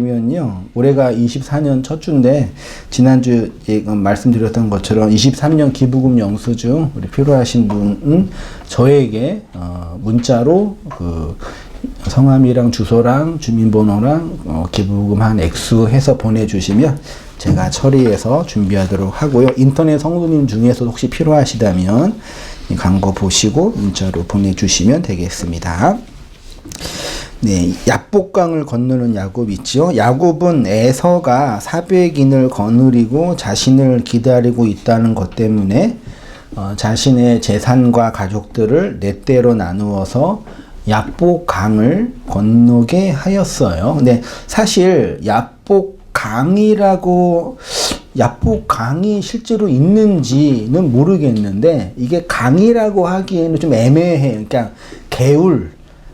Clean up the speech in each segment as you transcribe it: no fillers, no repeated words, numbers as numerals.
면요, 올해가 24년 첫 주인데 지난주 말씀드렸던 것처럼 23년 기부금 영수증 우리 필요하신 분은 저에게 문자로 그 성함이랑 주소랑 주민번호랑 기부금 한 액수 해서 보내주시면 제가 처리해서 준비하도록 하고요. 인터넷 성도님 중에서 혹시 필요하시다면 이 광고 보시고 문자로 보내주시면 되겠습니다. 네, 야복강을 건너는 야곱 있죠. 야곱은 에서가 400인을 거느리고 자신을 기다리고 있다는 것 때문에 자신의 재산과 가족들을 네 대로 나누어서 야복강을 건너게 하였어요. 근데 사실 야복강이 실제로 있는지는 모르겠는데 이게 강이라고 하기에는 좀 애매해요. 그러니까 개울,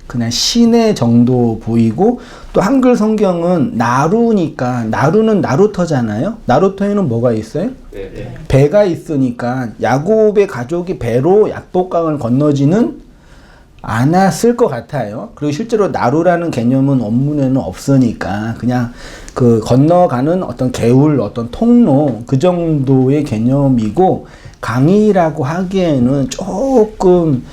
그냥 시내 정도 보이고, 또 한글 성경은 나루니까, 나루는 나루터잖아요. 나루터에는 뭐가 있어요? 네. 배가 있으니까 야곱의 가족이 배로 야복강을 건너지는 않았을 것 같아요. 그리고 실제로 나루라는 개념은 원문에는 없으니까 그냥 그 건너가는 어떤 개울, 어떤 통로 그 정도의 개념이고, 강이라고 하기에는 조금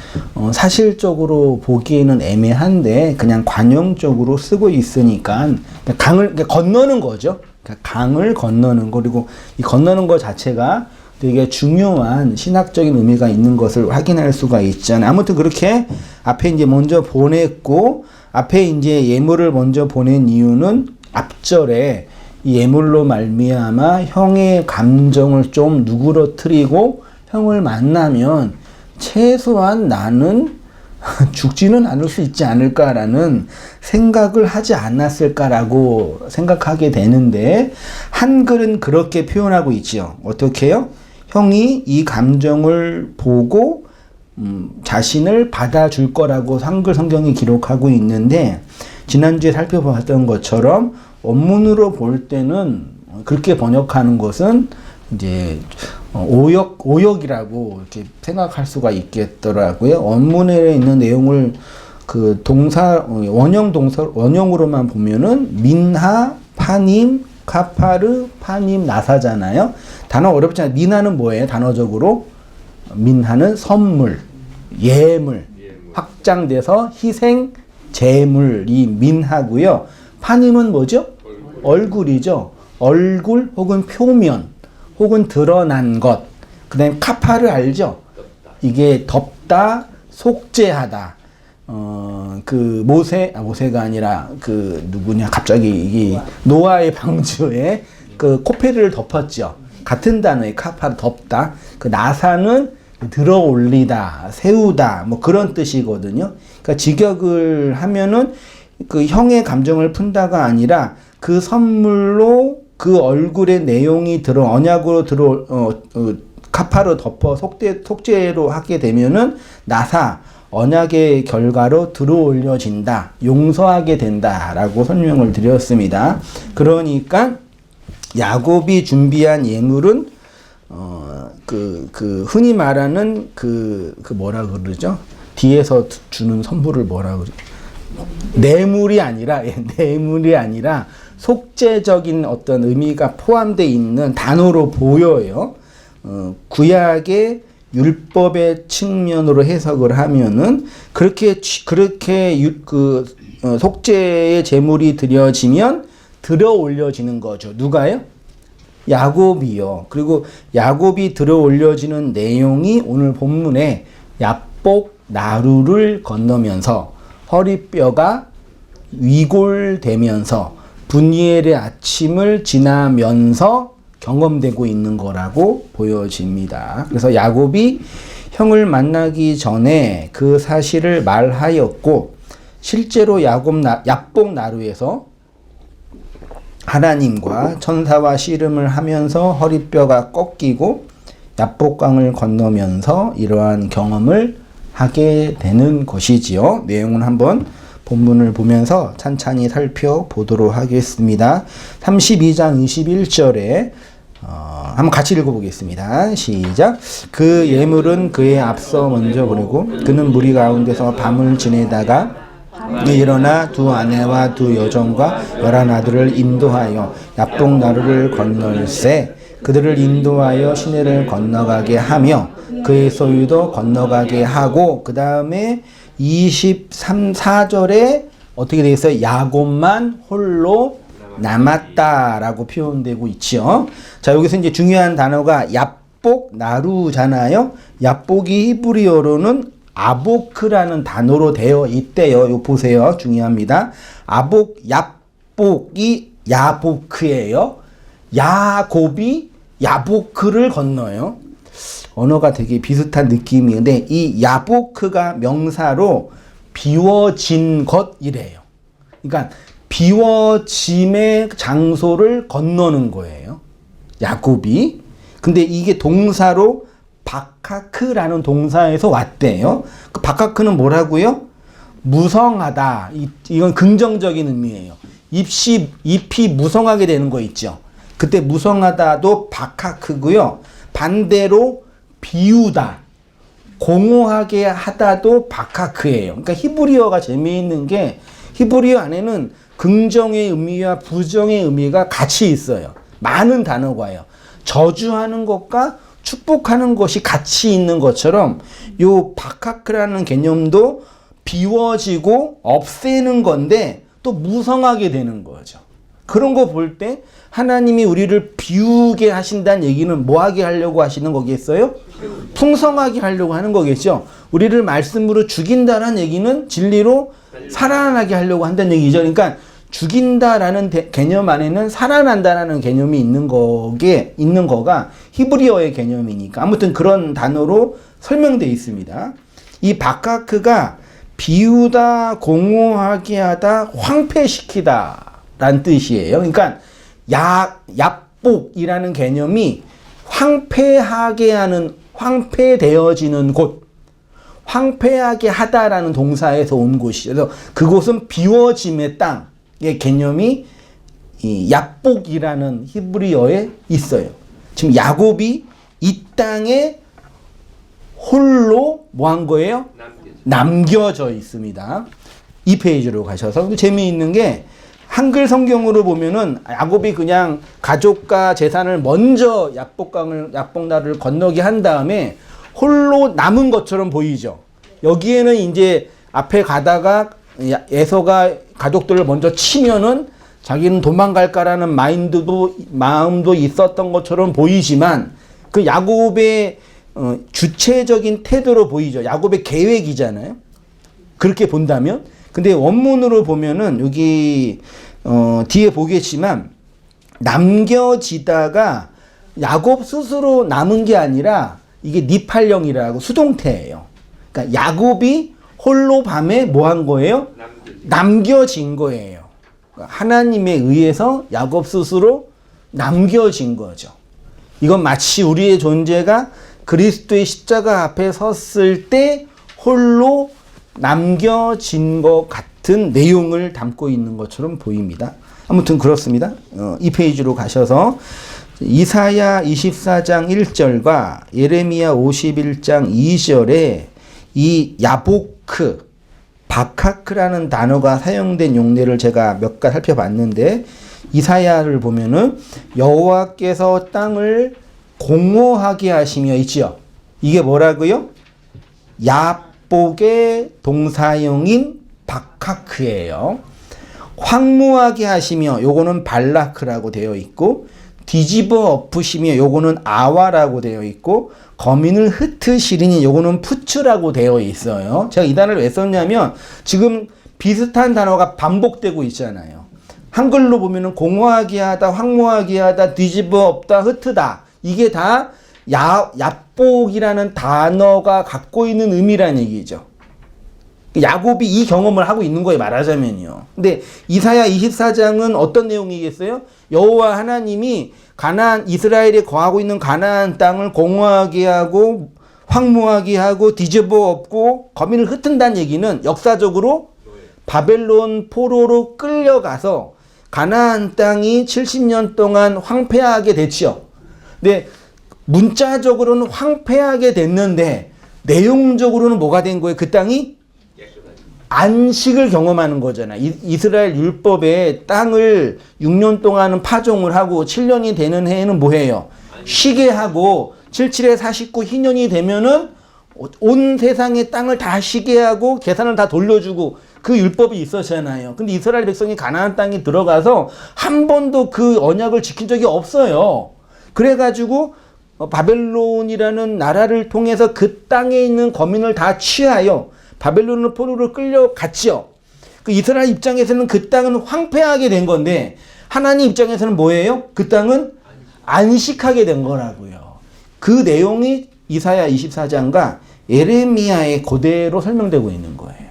사실적으로 보기에는 애매한데 그냥 관용적으로 쓰고 있으니까 강을 건너는 거죠. 그러니까 강을 건너는 거, 그리고 이 건너는 거 자체가 되게 중요한 신학적인 의미가 있는 것을 확인할 수가 있잖아요. 아무튼 그렇게 앞에 이제 먼저 보냈고, 앞에 이제 예물을 먼저 보낸 이유는 앞절에 이 예물로 말미암아 형의 감정을 좀 누그러뜨리고 형을 만나면 최소한 나는 죽지는 않을 수 있지 않을까라는 생각을 하지 않았을까라고 생각하게 되는데, 한글은 그렇게 표현하고 있지요. 어떻게 해요? 형이 이 감정을 보고 자신을 받아줄 거라고 한글 성경이 기록하고 있는데, 지난주에 살펴봤던 것처럼 원문으로 볼 때는 그렇게 번역하는 것은 이제 오역이라고 이렇게 생각할 수가 있겠더라고요. 원문에 있는 내용을 그 원형으로만 보면은 민하, 파님, 카파르, 파님, 나사잖아요. 단어 어렵잖아요. 민하는 뭐예요? 단어적으로 민하는 선물, 예물, 확장돼서 희생, 제물이 민하고요. 파님은 뭐죠? 얼굴이죠. 얼굴 혹은 표면 혹은 드러난 것. 그 다음에 카파를 알죠? 이게 덮다, 속죄하다. 그 모세가 아니라 그 누구냐, 갑자기 이게 노아의 방주에 그 코페르를 덮었죠. 같은 단어의 카파를 덮다. 그 나사는 들어 올리다, 세우다, 뭐 그런 뜻이거든요. 그러니까 직역을 하면은 그 형의 감정을 푼다가 아니라 그 선물로 그 얼굴의 내용이 언약으로 카파로 덮어 속죄로 하게 되면은 나사, 언약의 결과로 들어올려진다, 용서하게 된다라고 설명을 드렸습니다. 그러니까 야곱이 준비한 예물은 흔히 말하는 뭐라 그러죠? 뒤에서 주는 선물을 뭐라 그러죠? 뇌물이 아니라 속죄적인 어떤 의미가 포함되어 있는 단어로 보여요. 구약의 율법의 측면으로 해석을 하면은 그렇게 속죄의 제물이 드려지면 들어 올려지는 거죠. 누가요? 야곱이요. 그리고 야곱이 들어 올려지는 내용이 오늘 본문에 야복 나루를 건너면서 허리뼈가 위골되면서 분이엘의 아침을 지나면서 경험되고 있는 거라고 보여집니다. 그래서 야곱이 형을 만나기 전에 그 사실을 말하였고, 실제로 야복 나루에서 하나님과 천사와 씨름을 하면서 허리뼈가 꺾이고 야복강을 건너면서 이러한 경험을 하게 되는 것이지요. 내용은 한번 본문을 보면서 찬찬히 살펴보도록 하겠습니다. 32장 21절에 한번 같이 읽어보겠습니다. 시작. 그 예물은 그의 앞서 먼저 보내고 그는 무리 가운데서 밤을 지내다가 일어나 두 아내와 두 여종과 11아들을 인도하여 야복 나루를 건널세. 그들을 인도하여 시내를 건너가게 하며 그의 소유도 건너가게 하고, 그 다음에 4절에 어떻게 되어 있어요? 야곱만 홀로 남았다라고 표현되고 있죠. 자, 여기서 이제 중요한 단어가 야복 나루잖아요. 야복이 히브리어로는 아보크라는 단어로 되어 있대요. 이거 보세요. 중요합니다. 야복이 야보크예요. 야곱이 야보크를 건너요. 언어가 되게 비슷한 느낌인데 이 야보크가 명사로 비워진 것이래요. 그러니까 비워짐의 장소를 건너는 거예요. 야곱이. 근데 이게 동사로 바카크라는 동사에서 왔대요. 그 바카크는 뭐라고요? 무성하다. 이건 긍정적인 의미예요. 잎이 무성하게 되는 거 있죠. 그때 무성하다도 바카크고요. 반대로 비우다, 공허하게 하다도 바카크예요. 그러니까 히브리어가 재미있는 게 히브리어 안에는 긍정의 의미와 부정의 의미가 같이 있어요. 많은 단어가요. 저주하는 것과 축복하는 것이 같이 있는 것처럼 요 바카크라는 개념도 비워지고 없애는 건데 또 무성하게 되는 거죠. 그런 거 볼 때 하나님이 우리를 비우게 하신다는 얘기는 뭐 하게 하려고 하시는 거겠어요? 풍성하게 하려고 하는 거겠죠. 우리를 말씀으로 죽인다라는 얘기는 진리로 살아나게 하려고 한다는 얘기죠. 그러니까 죽인다라는 개념 안에는 살아난다라는 개념이 있는 거가 히브리어의 개념이니까 아무튼 그런 단어로 설명되어 있습니다. 이 바카크가 비우다, 공허하게 하다, 황폐시키다 라는 뜻이에요. 그러니까 야복이라는 개념이 황폐하게 하는, 황폐되어지는 곳, 황폐하게 하다라는 동사에서 온 곳이죠. 그래서 그곳은 비워짐의 땅의 개념이 이 야복이라는 히브리어에 있어요. 지금 야곱이 이 땅에 홀로 뭐 한 거예요? 남겨져 있습니다. 이 페이지로 가셔서 재미있는 게 한글 성경으로 보면은 야곱이 그냥 가족과 재산을 먼저 야복나루를 건너게 한 다음에 홀로 남은 것처럼 보이죠. 여기에는 이제 앞에 가다가 에서가 가족들을 먼저 치면은 자기는 도망갈까라는 마음도 있었던 것처럼 보이지만 그 야곱의 주체적인 태도로 보이죠. 야곱의 계획이잖아요. 그렇게 본다면. 근데 원문으로 보면은 여기 뒤에 보겠지만 남겨지다가 야곱 스스로 남은 게 아니라 이게 니팔령이라고 수동태예요. 그러니까 야곱이 홀로 밤에 뭐 한 거예요? 남겨진 거예요. 그러니까 하나님에 의해서 야곱 스스로 남겨진 거죠. 이건 마치 우리의 존재가 그리스도의 십자가 앞에 섰을 때 홀로 남겨진 것 같은 내용을 담고 있는 것처럼 보입니다. 아무튼 그렇습니다. 이 페이지로 가셔서 이사야 24장 1절과 예레미야 51장 2절에 이 야보크, 바카크라는 단어가 사용된 용례를 제가 몇 가지 살펴봤는데 이사야를 보면은 여호와께서 땅을 공허하게 하시며 있지요. 이게 뭐라고요? 야복의 동사형인 바카크예요. 황무하게 하시며 요거는 발라크라고 되어 있고 뒤집어 엎으시며 요거는 아와라고 되어 있고 거민을 흩으시리니 요거는 푸츠라고 되어 있어요. 제가 이 단어를 왜 썼냐면 지금 비슷한 단어가 반복되고 있잖아요. 한글로 보면은 공허하게 하다, 황무하게 하다, 뒤집어 엎다, 흩으다. 이게 다 야복이라는 단어가 갖고 있는 의미라는 얘기죠. 야곱이 이 경험을 하고 있는 거예요, 말하자면요. 근데 이사야 24장은 어떤 내용이겠어요? 여호와 하나님이 이스라엘이 거하고 있는 가나안 땅을 공허하게 하고 황무하게 하고 뒤집어 엎고 거민을 흩은다는 얘기는 역사적으로 바벨론 포로로 끌려가서 가나안 땅이 70년 동안 황폐하게 됐죠. 근데 문자적으로는 황폐하게 됐는데 내용적으로는 뭐가 된 거예요? 그 땅이 안식을 경험하는 거잖아. 이스라엘 율법에 땅을 6년 동안은 파종을 하고 7년이 되는 해에는 뭐해요? 쉬게 하고 77에 49 희년이 되면은 온 세상의 땅을 다 쉬게 하고 계산을 다 돌려주고 그 율법이 있었잖아요. 근데 이스라엘 백성이 가나안 땅에 들어가서 한 번도 그 언약을 지킨 적이 없어요. 그래가지고 바벨론이라는 나라를 통해서 그 땅에 있는 거민을 다 취하여 바벨론으로 포로로 끌려갔죠. 그 이스라엘 입장에서는 그 땅은 황폐하게 된 건데 하나님 입장에서는 뭐예요? 그 땅은 안식하게 된 거라고요. 그 내용이 이사야 24장과 예레미야에 그대로 설명되고 있는 거예요.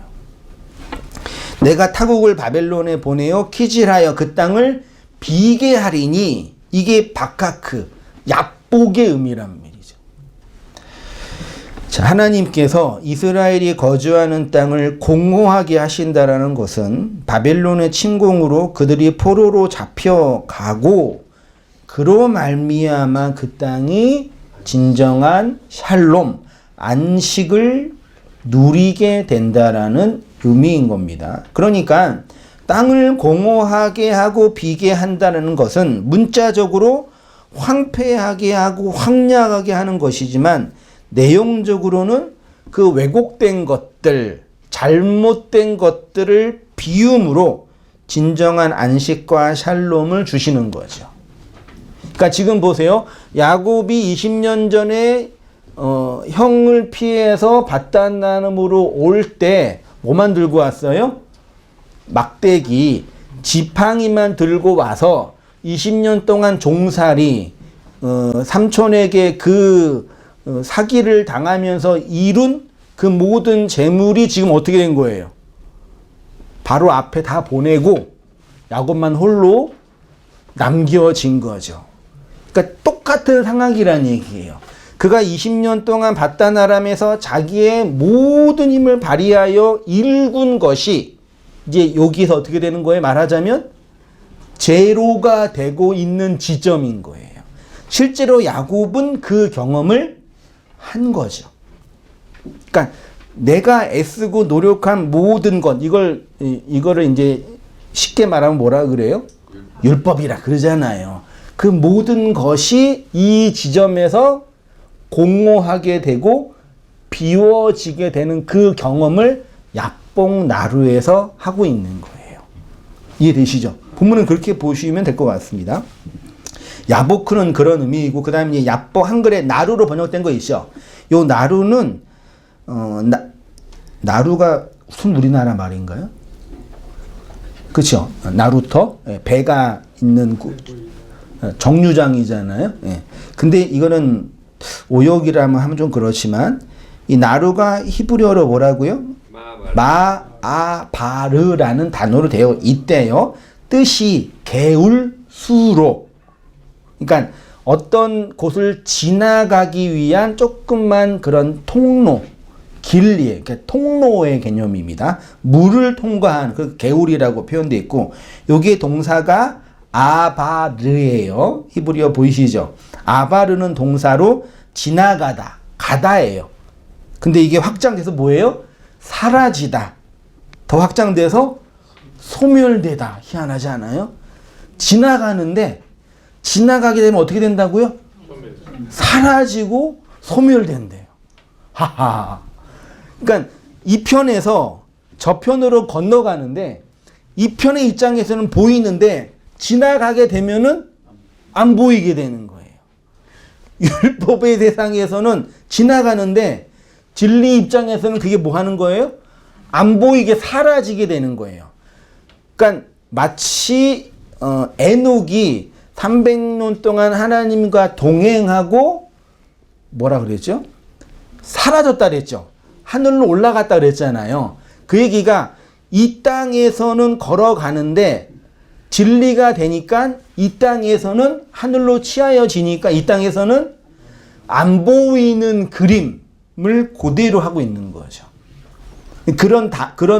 내가 타국을 바벨론에 보내어 키질하여 그 땅을 비게 하리니, 이게 바카크, 약복의 의미란 말이죠. 자, 하나님께서 이스라엘이 거주하는 땅을 공허하게 하신다라는 것은 바벨론의 침공으로 그들이 포로로 잡혀가고 그로 말미암아 그 땅이 진정한 샬롬, 안식을 누리게 된다라는 의미인 겁니다. 그러니까 땅을 공허하게 하고 비게 한다는 것은 문자적으로 황폐하게 하고 황량하게 하는 것이지만 내용적으로는 그 왜곡된 것들, 잘못된 것들을 비움으로 진정한 안식과 샬롬을 주시는 거죠. 그러니까 지금 보세요. 야곱이 20년 전에 형을 피해서 밧단나름으로 올 때 뭐만 들고 왔어요? 막대기, 지팡이만 들고 와서 20년 동안 종살이 삼촌에게 그 사기를 당하면서 이룬 그 모든 재물이 지금 어떻게 된 거예요? 바로 앞에 다 보내고 야곱만 홀로 남겨진 거죠. 그러니까 똑같은 상황이라는 얘기예요. 그가 20년 동안 밧단아람에서 자기의 모든 힘을 발휘하여 일군 것이 이제 여기서 어떻게 되는 거예요? 말하자면 제로가 되고 있는 지점인 거예요. 실제로 야곱은 그 경험을 한 거죠. 그러니까 내가 애쓰고 노력한 모든 것, 이거를 이제 쉽게 말하면 뭐라 그래요? 율법이라 그러잖아요. 그 모든 것이 이 지점에서 공허하게 되고 비워지게 되는 그 경험을 야복나루에서 하고 있는 거예요. 이해되시죠? 본문은 그렇게 보시면 될 것 같습니다. 야보크는 그런 의미이고, 그 다음에 야복 한글에 나루로 번역된 거 있죠. 요 나루는 나루가 무슨 우리나라 말인가요? 그렇죠. 나루터, 배가 있는 정류장이잖아요. 근데 이거는 오역이라면 하면 좀 그렇지만 이 나루가 히브리어로 뭐라고요? 마아바르라는 단어로 되어 있대요. 뜻이 개울, 수로. 그러니까 어떤 곳을 지나가기 위한 조금만 그런 통로, 길리에, 그러니까 통로의 개념입니다. 물을 통과한 그 개울이라고 표현되어 있고, 여기에 동사가 아바르예요. 히브리어 보이시죠? 아바르는 동사로 지나가다, 가다예요. 근데 이게 확장돼서 뭐예요? 사라지다. 더 확장돼서 소멸되다. 희한하지 않아요? 지나가는데 지나가게 되면 어떻게 된다고요? 사라지고 소멸된대요. 하하. 그러니까 이 편에서 저 편으로 건너가는데 이 편의 입장에서는 보이는데 지나가게 되면은 안 보이게 되는 거예요. 율법의 세상에서는 지나가는데 진리 입장에서는 그게 뭐 하는 거예요? 안 보이게 사라지게 되는 거예요. 그러니까 마치 에녹이 300년 동안 하나님과 동행하고 뭐라 그랬죠? 사라졌다 그랬죠. 하늘로 올라갔다 그랬잖아요. 그 얘기가 이 땅에서는 걸어가는데 진리가 되니까 이 땅에서는 하늘로 치하여지니까 이 땅에서는 안 보이는 그림을 그대로 하고 있는 거죠. 그런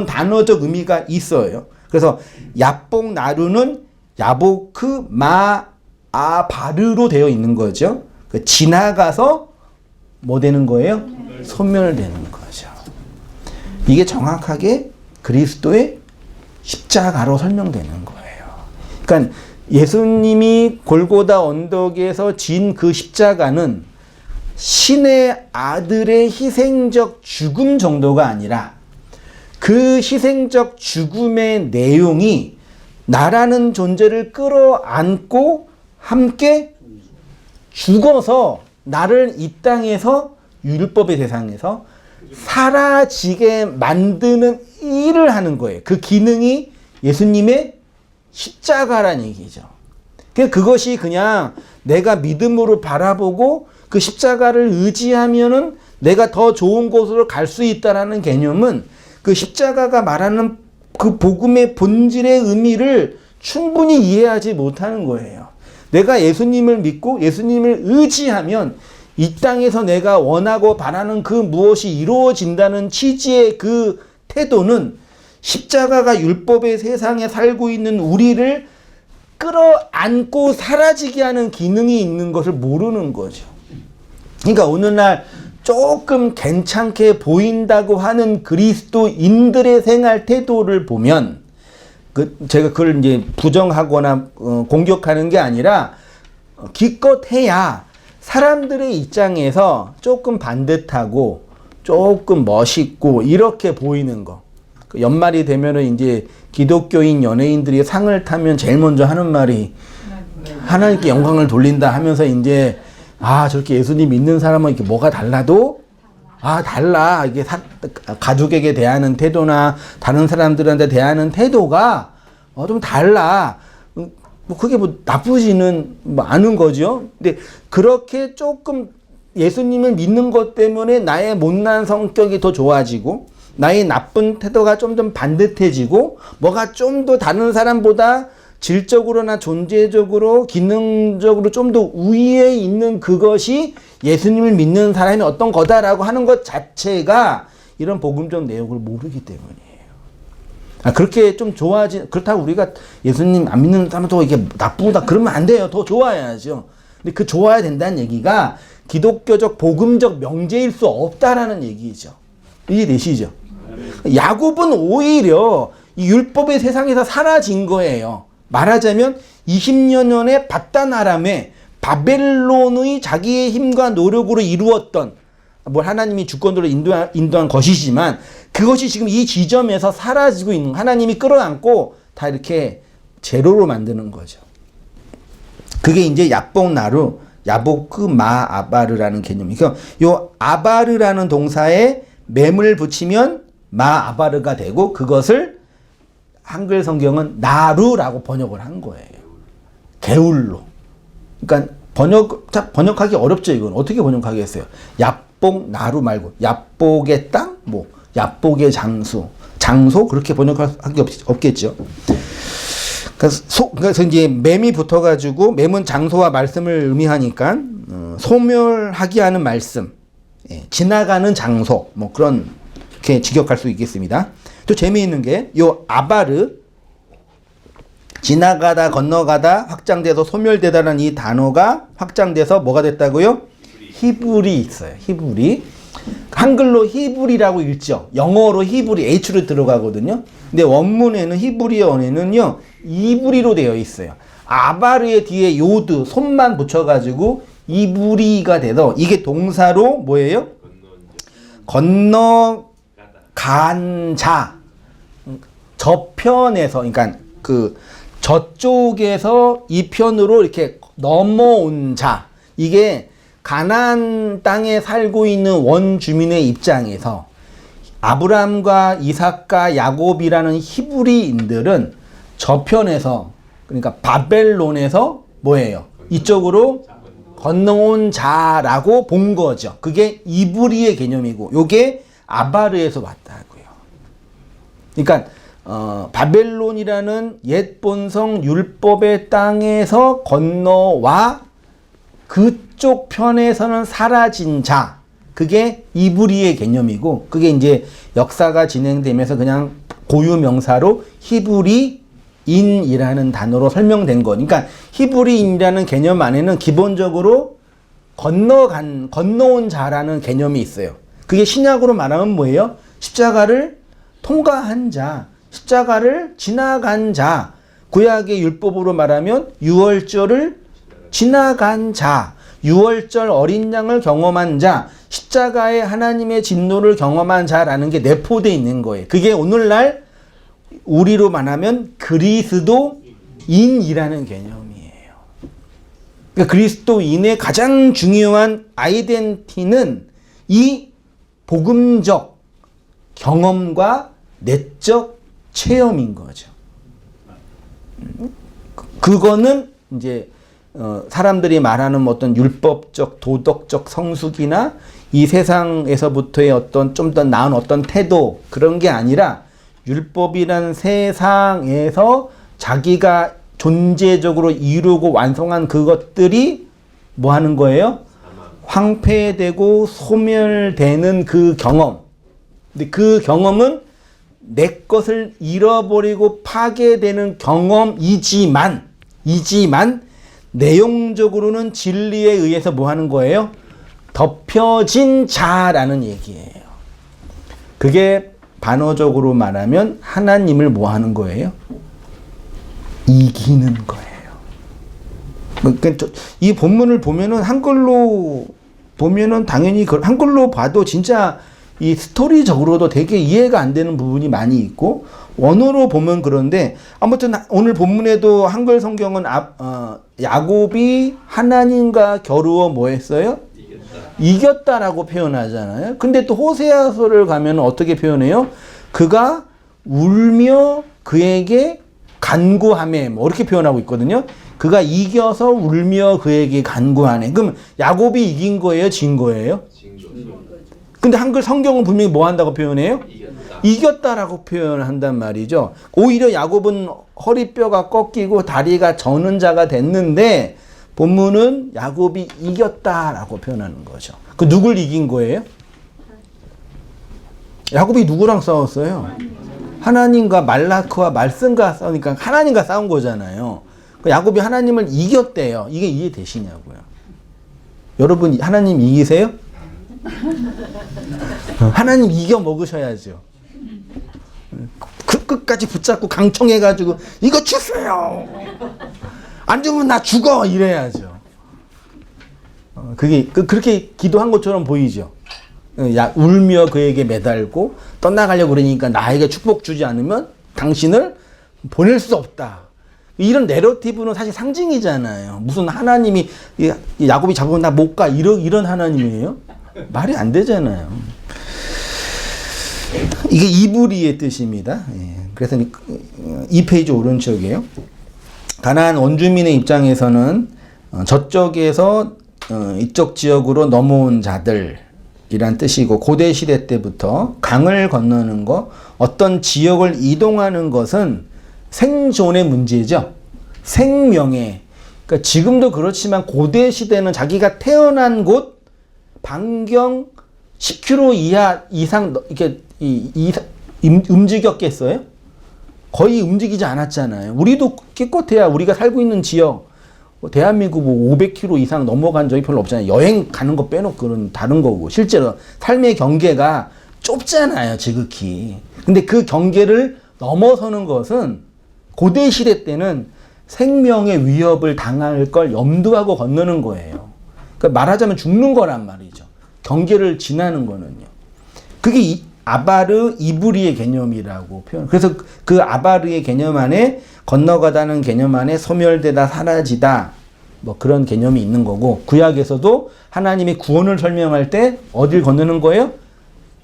단어적 의미가 있어요. 그래서 야복 나루는 야보크 마아바르로 되어 있는 거죠. 지나가서 뭐 되는 거예요? 소멸되는 거죠. 이게 정확하게 그리스도의 십자가로 설명되는 거예요. 그러니까 예수님이 골고다 언덕에서 진 그 십자가는 신의 아들의 희생적 죽음 정도가 아니라 그 희생적 죽음의 내용이 나라는 존재를 끌어안고 함께 죽어서 나를 이 땅에서 율법의 세상에서 사라지게 만드는 일을 하는 거예요. 그 기능이 예수님의 십자가란 얘기죠. 그것이 그냥 내가 믿음으로 바라보고 그 십자가를 의지하면은 내가 더 좋은 곳으로 갈 수 있다라는 개념은 그 십자가가 말하는 그 복음의 본질의 의미를 충분히 이해하지 못하는 거예요. 내가 예수님을 믿고 예수님을 의지하면 이 땅에서 내가 원하고 바라는 그 무엇이 이루어진다는 취지의 그 태도는 십자가가 율법의 세상에 살고 있는 우리를 끌어안고 사라지게 하는 기능이 있는 것을 모르는 거죠. 그러니까 오늘날 조금 괜찮게 보인다고 하는 그리스도인들의 생활 태도를 보면 제가 그걸 이제 부정하거나 공격하는 게 아니라 기껏해야 사람들의 입장에서 조금 반듯하고 조금 멋있고 이렇게 보이는 거. 연말이 되면은 이제 기독교인 연예인들이 상을 타면 제일 먼저 하는 말이 하나님께 영광을 돌린다 하면서 이제 저렇게 예수님 믿는 사람은 이렇게 뭐가 달라도 달라. 이게 가족에게 대하는 태도나 다른 사람들한테 대하는 태도가 좀 달라. 그게 나쁘지는 않은 거죠. 근데 그렇게 조금 예수님을 믿는 것 때문에 나의 못난 성격이 더 좋아지고 나의 나쁜 태도가 좀 더 반듯해지고 뭐가 좀 더 다른 사람보다 질적으로나 존재적으로 기능적으로 좀 더 우위에 있는 그것이 예수님을 믿는 사람이 어떤 거다라고 하는 것 자체가 이런 복음적 내용을 모르기 때문이에요. 그렇게 좀 그렇다고 우리가 예수님 안 믿는 사람도 이게 나쁘다 그러면 안 돼요. 더 좋아야죠. 근데 그 좋아야 된다는 얘기가 기독교적 복음적 명제일 수 없다라는 얘기죠. 이해되시죠? 야곱은 오히려 이 율법의 세상에서 사라진 거예요. 말하자면 20여 년의 바단 아람에 바벨론의 자기의 힘과 노력으로 이루었던 하나님이 주권으로 인도한 것이지만 그것이 지금 이 지점에서 사라지고 있는 하나님이 끌어안고 다 이렇게 제로로 만드는 거죠. 그게 이제 야복나루, 야보크 마 아바르라는 개념이고 요 아바르라는 동사에 맴을 붙이면 마 아바르가 되고 그것을 한글 성경은 나루라고 번역을 한 거예요. 게울로. 그러니까 번역하기 어렵죠. 이건 어떻게 번역하겠어요? 얍복 나루 말고 얍복의 땅, 얍복의 장소 그렇게 번역하기 없겠죠. 그래서 이제 맴이 붙어가지고 맴은 장소와 말씀을 의미하니까 소멸하게 하는 말씀, 지나가는 장소 그렇게 직역할 수 있겠습니다. 또 재미있는 게 요 아바르 지나가다 건너가다 확장돼서 소멸되다라는 이 단어가 확장돼서 뭐가 됐다고요? 히브리 있어요. 히브리. 한글로 히브리라고 읽죠. 영어로 히브리 H로 들어가거든요. 근데 원문에는 히브리어에는요 이브리로 되어 있어요. 아바르의 뒤에 요드 손만 붙여가지고 이브리가 돼서 이게 동사로 뭐예요? 건너간 자. 저편에서 그러니까 저쪽에서 이 편으로 이렇게 넘어온 자. 이게 가나안 땅에 살고 있는 원주민의 입장에서 아브람과 이삭과 야곱이라는 히브리인들은 저편에서 그러니까 바벨론에서 뭐예요? 이쪽으로 건너온 자라고 본 거죠. 그게 이브리의 개념이고 요게 아바르에서 왔다고요. 그러니까 바벨론이라는 옛 본성 율법의 땅에서 건너와 그쪽 편에서는 사라진 자, 그게 이브리의 개념이고 그게 이제 역사가 진행되면서 그냥 고유 명사로 히브리인이라는 단어로 설명된 거. 그러니까 히브리인이라는 개념 안에는 기본적으로 건너온 자라는 개념이 있어요. 그게 신약으로 말하면 뭐예요? 십자가를 통과한 자, 십자가를 지나간 자, 구약의 율법으로 말하면 유월절을 지나간 자, 유월절 어린 양을 경험한 자, 십자가의 하나님의 진노를 경험한 자라는 게 내포되어 있는 거예요. 그게 오늘날 우리로 말하면 그리스도인이라는 개념이에요. 그러니까 그리스도인의 가장 중요한 아이덴티티는 이 복음적 경험과 내적 체험인 거죠. 그거는 이제 사람들이 말하는 어떤 율법적, 도덕적 성숙이나 이 세상에서부터의 어떤 좀 더 나은 어떤 태도 그런 게 아니라 율법이라는 세상에서 자기가 존재적으로 이루고 완성한 그것들이 뭐 하는 거예요? 황폐되고 소멸되는 그 경험. 근데 그 경험은 내 것을 잃어버리고 파괴되는 경험이지만 내용적으로는 진리에 의해서 뭐 하는 거예요? 덮여진 자라는 얘기예요. 그게 반어적으로 말하면 하나님을 뭐 하는 거예요? 이기는 거예요. 그러니까 이 본문을 보면은 한글로 보면은 당연히 한글로 봐도 진짜 이 스토리적으로도 되게 이해가 안 되는 부분이 많이 있고 원어로 보면 그런데 아무튼 오늘 본문에도 한글 성경은 야곱이 하나님과 겨루어 뭐 했어요? 이겼다라고 표현하잖아요. 근데 또 호세아서를 가면 어떻게 표현해요? 그가 울며 그에게 간구하매 뭐 이렇게 표현하고 있거든요. 그가 이겨서 울며 그에게 간구하네. 그럼 야곱이 이긴 거예요? 진 거예요? 근데 한글 성경은 분명히 뭐 한다고 표현해요? 이겼다라고 표현한단 말이죠. 오히려 야곱은 허리뼈가 꺾이고 다리가 저는 자가 됐는데 본문은 야곱이 이겼다라고 표현하는 거죠. 그 누굴 이긴 거예요? 야곱이 누구랑 싸웠어요? 하나님과 말라크와 말씀과 싸우니까 하나님과 싸운 거잖아요. 야곱이 하나님을 이겼대요. 이게 이해되시냐고요. 여러분 하나님 이기세요? 하나님 이겨 먹으셔야죠. 그 끝까지 붙잡고 강청해가지고 이거 주세요. 안 주면 나 죽어 이래야죠. 그게 그렇게 기도한 것처럼 보이죠. 울며 그에게 매달고 떠나가려고 그러니까 나에게 축복 주지 않으면 당신을 보낼 수 없다. 이런 내러티브는 사실 상징이잖아요. 무슨 하나님이 야곱이 잡으면 나 못 가 이런 하나님이에요? 말이 안 되잖아요. 이게 이브리의 뜻입니다. 그래서 2페이지 오른쪽이에요. 가나안 원주민의 입장에서는 저쪽에서 이쪽 지역으로 넘어온 자들이란 뜻이고 고대 시대 때부터 강을 건너는 거 어떤 지역을 이동하는 것은 생존의 문제죠. 생명의. 그러니까 지금도 그렇지만 고대 시대는 자기가 태어난 곳 반경 10km 이상 이렇게 움직였겠어요? 거의 움직이지 않았잖아요. 우리도 기껏해야 우리가 살고 있는 지역 대한민국 뭐 500km 이상 넘어간 적이 별로 없잖아요. 여행 가는 거 빼놓고는 다른 거고 실제로 삶의 경계가 좁잖아요. 지극히. 근데 그 경계를 넘어서는 것은 고대 시대 때는 생명의 위협을 당할 걸 염두하고 건너는 거예요. 그러니까 말하자면 죽는 거란 말이죠. 경계를 지나는 거는요. 그게 아바르 이브리의 개념이라고 표현. 그래서 그 아바르의 개념 안에 건너가다는 개념 안에 소멸되다 사라지다 뭐 그런 개념이 있는 거고 구약에서도 하나님이 구원을 설명할 때 어딜 건너는 거예요?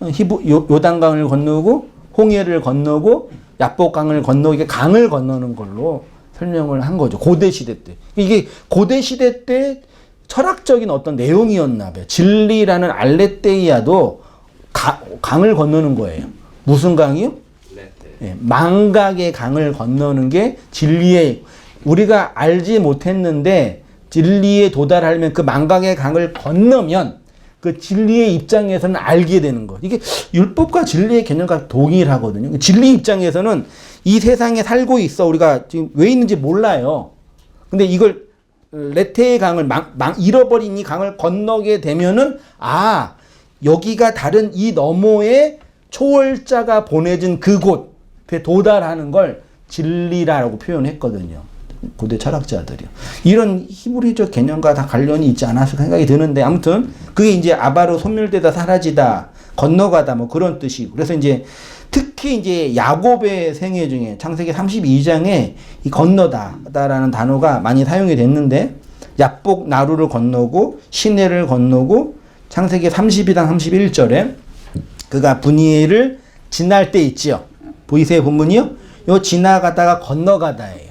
요단강을 건너고 홍해를 건너고 야복강을 건너고 이게 강을 건너는 걸로 설명을 한 거죠. 고대 시대 때. 이게 고대 시대 때 철학적인 어떤 내용이었나 봐요. 진리라는 알레테이아도 강을 건너는 거예요. 무슨 강이요? 네, 망각의 강을 건너는 게 진리의 우리가 알지 못했는데 진리에 도달하려면 그 망각의 강을 건너면 그 진리의 입장에서는 알게 되는 것. 이게 율법과 진리의 개념과 동일하거든요. 진리 입장에서는 이 세상에 살고 있어. 우리가 지금 왜 있는지 몰라요. 근데 이걸 레테의 강을 잃어버린 이 강을 건너게 되면은 여기가 다른 이 너머에 초월자가 보내준 그곳에 도달하는 걸 진리라고 표현했거든요. 고대 철학자들이요. 이런 히브리적 개념과 다 관련이 있지 않았을까 생각이 드는데, 아무튼 그게 이제 아바로 소멸되다 사라지다, 건너가다 뭐 그런 뜻이고. 그래서 이제 특히 이제 야곱의 생애 중에 창세기 32장에 이 건너다라는 단어가 많이 사용이 됐는데, 야복 나루를 건너고 시내를 건너고 창세기 32장 31절에 그가 분이엘을 지날 때 있지요. 보이세요 본문이요? 요 지나가다가 건너가다예요.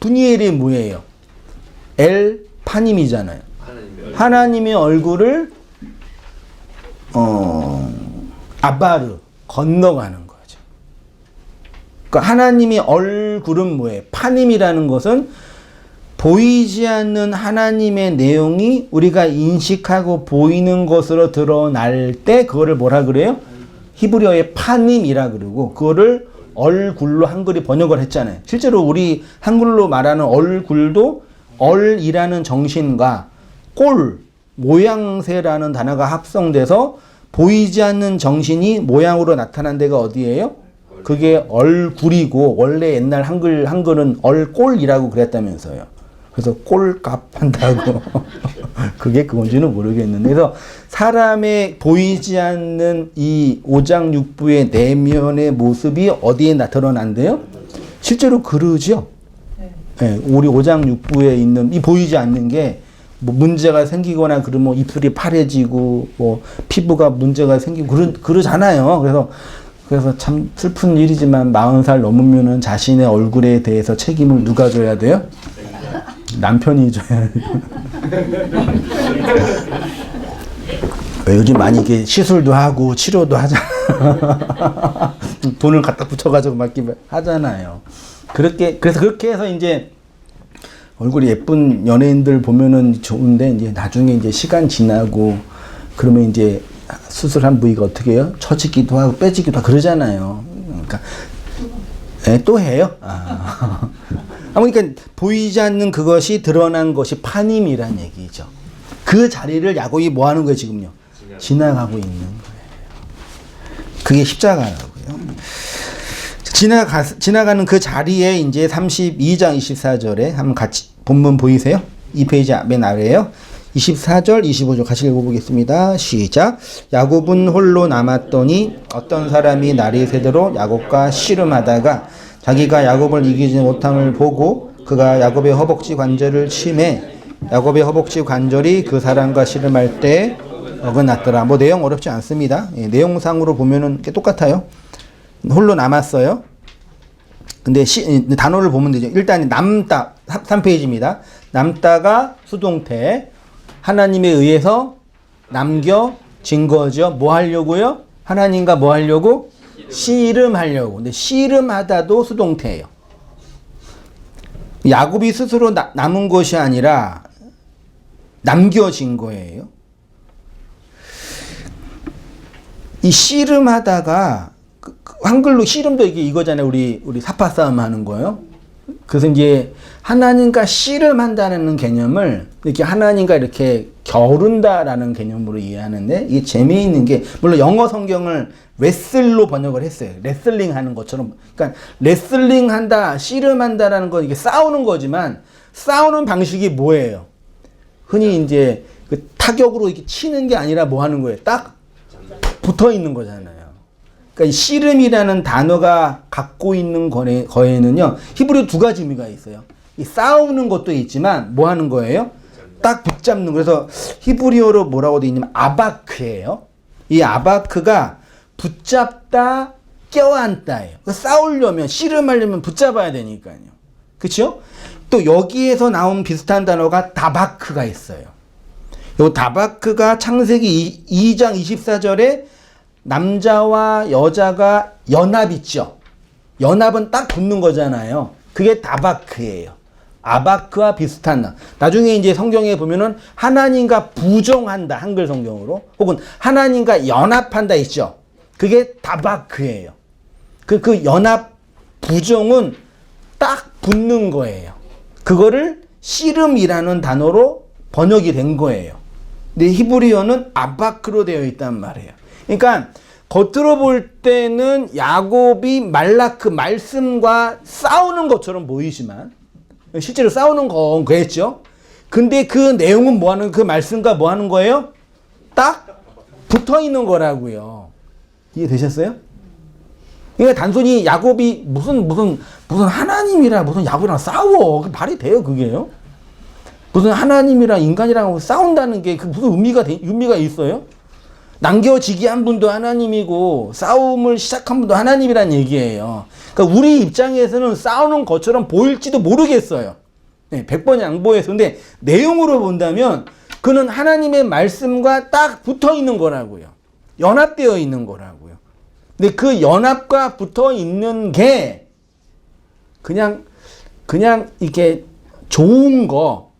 분이엘이 뭐예요? 엘 파님이잖아요. 하나님의 얼굴을 아바르 건너가는 거죠. 그러니까 하나님의 얼굴은 뭐예요? 파님이라는 것은 보이지 않는 하나님의 내용이 우리가 인식하고 보이는 것으로 드러날 때 그거를 뭐라 그래요? 히브리어의 파님이라 그러고, 그거를 얼굴로 한글이 번역을 했잖아요. 실제로 우리 한글로 말하는 얼굴도 얼이라는 정신과 꼴, 모양새라는 단어가 합성돼서 보이지 않는 정신이 모양으로 나타난 데가 어디예요? 그게 얼굴이고, 원래 옛날 한글은 얼꼴이라고 그랬다면서요. 그래서 꼴값 한다고. 그게 그건지는 모르겠는데. 그래서 사람의 보이지 않는 이 오장육부의 내면의 모습이 어디에 드러난대요? 실제로 그러죠. 네, 우리 오장육부에 있는 이 보이지 않는 게 뭐 문제가 생기거나 그러면 뭐 입술이 파래지고 뭐 피부가 문제가 생기고 그러잖아요. 그래서 참 슬픈 일이지만 40살 넘으면은 자신의 얼굴에 대해서 책임을 누가 져야 돼요? 남편이 져야 돼요. 요즘 많이 이렇게 시술도 하고 치료도 하잖아. 돈을 갖다 붙여가지고 막 하잖아요. 그래서 그렇게 해서 이제 얼굴이 예쁜 연예인들 보면은 좋은데, 이제 나중에 이제 시간 지나고 그러면 이제 수술한 부위가 어떻게 해요? 처지기도 하고 빼지기도 하고 그러잖아요. 그러니까 또 해요? 그러니까 보이지 않는 그것이 드러난 것이 파님이란 얘기죠. 그 자리를 야곱이 뭐 하는 거예요, 지금요? 지나가고 있는 거예요. 그게 십자가라고요. 지나가는 그 자리에 이제 32장 24절에 한번 같이 본문 보이세요? 이 페이지 맨 아래에요. 24절, 25절 같이 읽어보겠습니다. 시작. 야곱은 홀로 남았더니 어떤 사람이 날이 새도록 야곱과 씨름하다가 자기가 야곱을 이기지 못함을 보고 그가 야곱의 허벅지 관절을 치매 야곱의 허벅지 관절이 그 사람과 씨름할 때 어긋났더라. 뭐 내용 어렵지 않습니다. 예, 내용상으로 보면은 똑같아요. 홀로 남았어요. 근데 단어를 보면 되죠. 일단 남다 3페이지입니다. 남다가 수동태, 하나님에 의해서 남겨진 거죠. 뭐 하려고요? 하나님과 뭐 하려고? 씨름하려고. 근데 씨름하다도 수동태예요. 야곱이 스스로 남은 것이 아니라 남겨진 거예요. 이 씨름하다가 한글로 씨름도 이거잖아요. 우리 사파 싸움 하는 거요. 그래서 이제 하나님과 씨름한다는 개념을 이렇게 하나님과 이렇게 겨룬다라는 개념으로 이해하는데, 이게 재미있는 게, 물론 영어 성경을 레슬로 번역을 했어요. 레슬링 하는 것처럼. 그러니까 레슬링 한다, 씨름한다라는 건 이게 싸우는 거지만, 싸우는 방식이 뭐예요? 흔히 이제 그 타격으로 이렇게 치는 게 아니라 뭐 하는 거예요? 딱 붙어 있는 거잖아요. 그러니까 이 씨름이라는 단어가 갖고 있는 거에는요, 히브리 두 가지 의미가 있어요. 이 싸우는 것도 있지만 뭐 하는 거예요? 딱 붙잡는 거. 그래서 히브리어로 뭐라고 되어 있냐면 아바크예요. 이 아바크가 붙잡다, 껴안다예요. 싸우려면, 씨름하려면 붙잡아야 되니까요. 그렇죠? 또 여기에서 나온 비슷한 단어가 다바크가 있어요. 요 다바크가 창세기 2장 24절에 남자와 여자가 연합 있죠. 연합은 딱 붙는 거잖아요. 그게 다바크예요. 아바크와 비슷한. 나중에 이제 성경에 보면은 하나님과 부정한다, 한글 성경으로. 혹은 하나님과 연합한다 있죠. 그게 다바크예요. 그 연합 부정은 딱 붙는 거예요. 그거를 씨름이라는 단어로 번역이 된 거예요. 근데 히브리어는 아바크로 되어 있단 말이에요. 그러니까 겉으로 볼 때는 야곱이 말라크 말씀과 싸우는 것처럼 보이지만 실제로 싸우는 거겠죠. 근데 그 내용은 뭐 하는 그 말씀과 뭐 하는 거예요? 딱 붙어 있는 거라고요. 이해되셨어요? 그러니까 단순히 야곱이 무슨 하나님이라 무슨 야곱이랑 싸워. 그 말이 돼요, 그게요? 무슨 하나님이랑 인간이랑 싸운다는 게 그 무슨 의미가 있어요? 남겨지기 한 분도 하나님이고 싸움을 시작한 분도 하나님이란 얘기예요. 그러니까 우리 입장에서는 싸우는 것처럼 보일지도 모르겠어요. 네, 100번 양보해서. 근데 내용으로 본다면 그는 하나님의 말씀과 딱 붙어 있는 거라고요. 연합되어 있는 거라고요. 근데 그 연합과 붙어 있는 게 그냥 이렇게 좋은 거,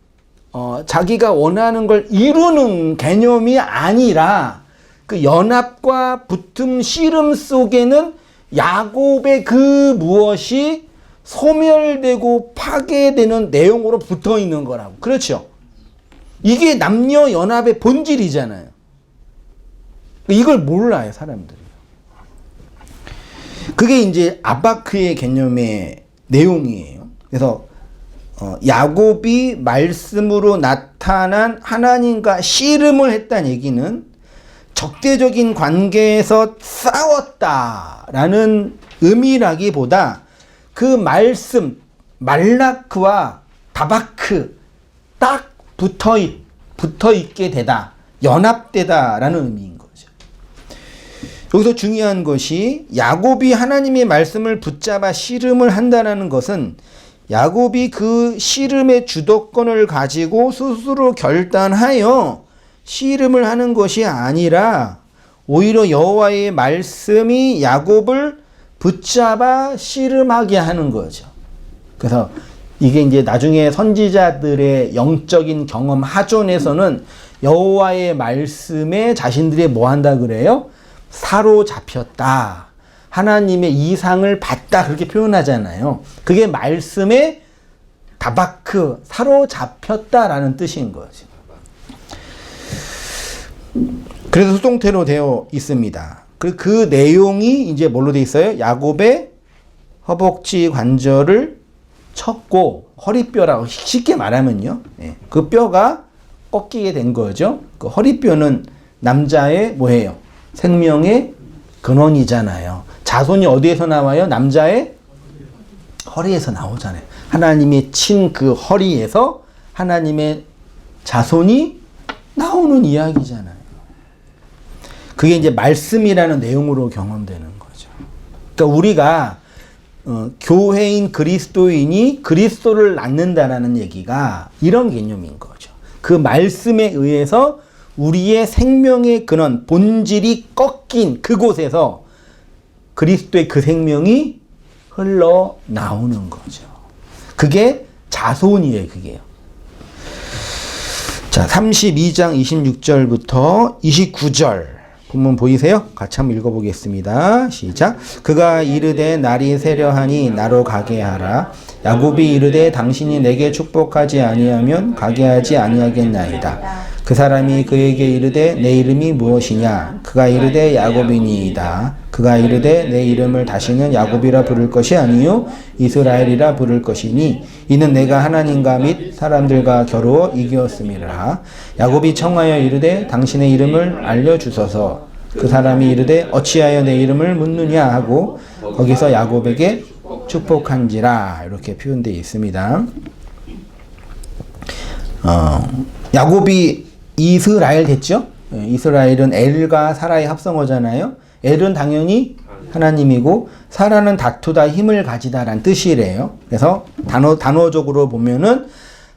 자기가 원하는 걸 이루는 개념이 아니라 그 연합과 붙음 씨름 속에는 야곱의 그 무엇이 소멸되고 파괴되는 내용으로 붙어 있는 거라고. 그렇죠? 이게 남녀 연합의 본질이잖아요. 이걸 몰라요, 사람들이. 그게 이제 아바크의 개념의 내용이에요. 그래서 야곱이 말씀으로 나타난 하나님과 씨름을 했다는 얘기는 적대적인 관계에서 싸웠다라는 의미라기보다 그 말씀, 말라크와 다바크 딱 붙어 있게 되다, 연합되다라는 의미인 거죠. 여기서 중요한 것이 야곱이 하나님의 말씀을 붙잡아 씨름을 한다는 것은 야곱이 그 씨름의 주도권을 가지고 스스로 결단하여 씨름을 하는 것이 아니라 오히려 여호와의 말씀이 야곱을 붙잡아 씨름하게 하는 거죠. 그래서 이게 이제 나중에 선지자들의 영적인 경험 하존에서는 여호와의 말씀에 자신들이 뭐 한다 그래요? 사로잡혔다. 하나님의 이상을 받다. 그렇게 표현하잖아요. 그게 말씀에 다바크, 사로잡혔다라는 뜻인 거죠. 그래서 수동태로 되어 있습니다. 그 내용이 이제 뭘로 되어 있어요? 야곱의 허벅지 관절을 쳤고, 허리뼈라고 쉽게 말하면요. 그 뼈가 꺾이게 된 거죠. 그 허리뼈는 남자의 뭐예요? 생명의 근원이잖아요. 자손이 어디에서 나와요? 남자의 허리에서 나오잖아요. 하나님이 친 그 허리에서 하나님의 자손이 나오는 이야기잖아요. 그게 이제 말씀이라는 내용으로 경험되는 거죠. 그러니까 우리가 교회인 그리스도인이 그리스도를 낳는다라는 얘기가 이런 개념인 거죠. 그 말씀에 의해서 우리의 생명의 근원, 본질이 꺾인 그곳에서 그리스도의 그 생명이 흘러나오는 거죠. 그게 자손이에요, 그게요. 자, 32장 26절부터 29절. 본문 보이세요? 같이 한번 읽어보겠습니다. 시작. 그가 이르되 날이 세려하니 나로 가게 하라. 야곱이 이르되 당신이 내게 축복하지 아니하면 가게 하지 아니하겠나이다. 그 사람이 그에게 이르되 내 이름이 무엇이냐? 그가 이르되 야곱이니이다. 그가 이르되 내 이름을 다시는 야곱이라 부를 것이 아니요 이스라엘이라 부를 것이니 이는 내가 하나님과 및 사람들과 겨루어 이기었음이라. 야곱이 청하여 이르되 당신의 이름을 알려주소서. 그 사람이 이르되 어찌하여 내 이름을 묻느냐 하고 거기서 야곱에게 축복한지라. 이렇게 표현되어 있습니다. 야곱이 이스라엘 됐죠? 이스라엘은 엘과 사라의 합성어잖아요. 엘은 당연히 하나님이고 사라는 다투다, 힘을 가지다라는 뜻이래요. 그래서 단어적으로 보면은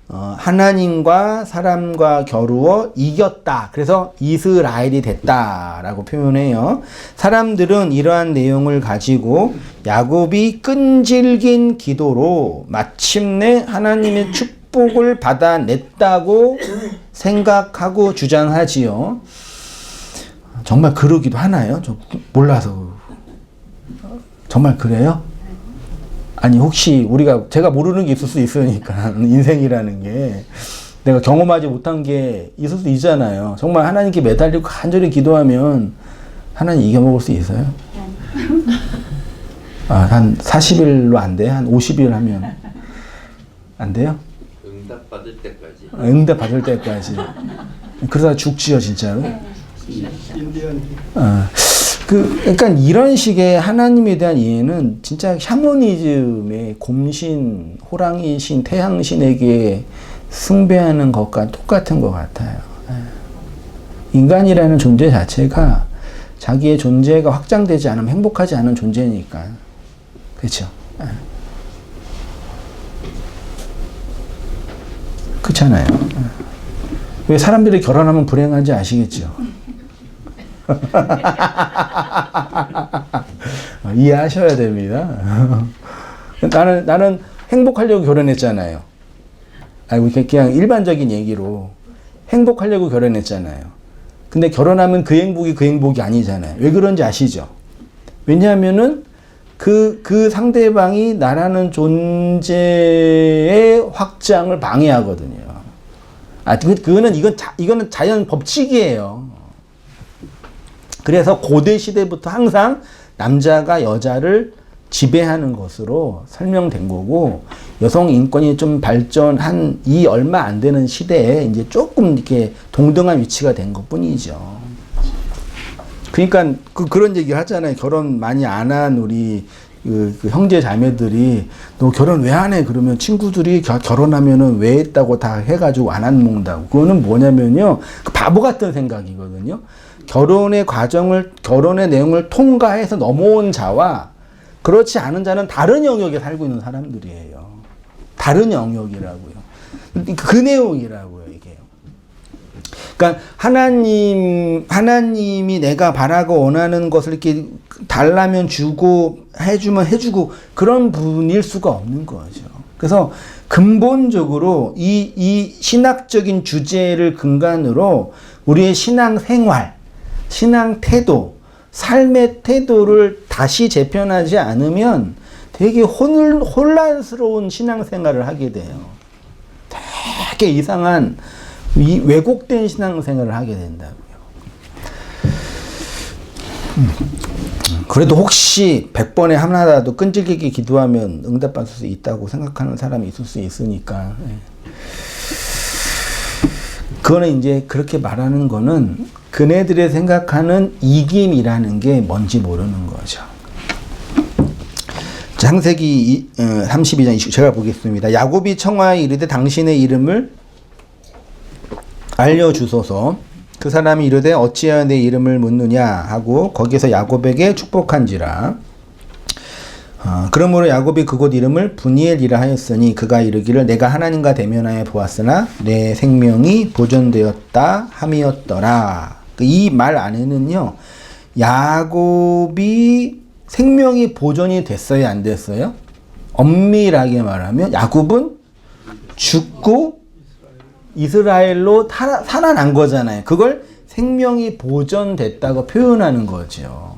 하나님과 사람과 겨루어 이겼다. 그래서 이스라엘이 됐다라고 표현해요. 사람들은 이러한 내용을 가지고 야곱이 끈질긴 기도로 마침내 하나님의 축복을 받아냈다고 생각하고 주장하지요. 정말 그러기도 하나요? 저 몰라서. 정말 그래요? 아니 혹시 제가 모르는 게 있을 수 있으니까 인생이라는 게 내가 경험하지 못한 게 있을 수 있잖아요. 정말 하나님께 매달리고 간절히 기도하면 하나님 이겨먹을 수 있어요? 한 40일로 안 돼? 한 50일 하면 안 돼요? 응답 받을 때까지. 응답 받을 때까지. 그러다 죽지요, 진짜로. 그러니까 이런 식의 하나님에 대한 이해는 진짜 샤머니즘의 곰신, 호랑이신, 태양신에게 숭배하는 것과 똑같은 것 같아요. 인간이라는 존재 자체가 자기의 존재가 확장되지 않으면 행복하지 않은 존재니까. 그렇죠? 그렇잖아요. 왜 사람들이 결혼하면 불행한지 아시겠죠? 이해하셔야 됩니다. 나는 행복하려고 결혼했잖아요. 그냥 일반적인 얘기로 행복하려고 결혼했잖아요. 근데 결혼하면 그 행복이 아니잖아요. 왜 그런지 아시죠? 왜냐하면은 그 상대방이 나라는 존재의 확장을 방해하거든요. 이거는 자연 법칙이에요. 그래서 고대 시대부터 항상 남자가 여자를 지배하는 것으로 설명된 거고, 여성 인권이 좀 발전한 이 얼마 안 되는 시대에 이제 조금 이렇게 동등한 위치가 된 것 뿐이죠. 그러니까 그런 얘기 하잖아요. 결혼 많이 안 한 우리 그 형제 자매들이 너 결혼 왜 안 해? 그러면 친구들이 결혼하면은 왜 했다고 다 해가지고 안 한 몽다고. 그거는 뭐냐면요, 그 바보 같은 생각이거든요. 결혼의 내용을 통과해서 넘어온 자와 그렇지 않은 자는 다른 영역에 살고 있는 사람들이에요. 다른 영역이라고요. 그 내용이라고요, 이게요. 그러니까 하나님이 내가 바라고 원하는 것을 이렇게 달라면 주고 해주면 해주고 그런 분일 수가 없는 거죠. 그래서 근본적으로 이 신학적인 주제를 근간으로 우리의 신앙 생활, 신앙 태도, 삶의 태도를 다시 재편하지 않으면 되게 혼란스러운 신앙생활을 하게 돼요. 되게 이상한 왜곡된 신앙생활을 하게 된다고요. 그래도 혹시 100번에 하나라도 끈질기게 기도하면 응답받을 수 있다고 생각하는 사람이 있을 수 있으니까. 그거는 이제 그렇게 말하는 거는 그네들의 생각하는 이김이라는 게 뭔지 모르는 거죠. 창세기 32장 20, 제가 보겠습니다. 야곱이 청하에 이르되 당신의 이름을 알려주소서. 그 사람이 이르되 어찌하여 내 이름을 묻느냐 하고 거기서 야곱에게 축복한지라. 그러므로 야곱이 그곳 이름을 브니엘이라 하였으니 그가 이르기를 내가 하나님과 대면하여 보았으나 내 생명이 보존되었다 함이었더라. 이 말 안에는요, 야곱이 생명이 보존이 됐어요, 안 됐어요? 엄밀하게 말하면 야곱은 죽고 이스라엘로 살아난 거잖아요. 그걸 생명이 보존됐다고 표현하는 거죠.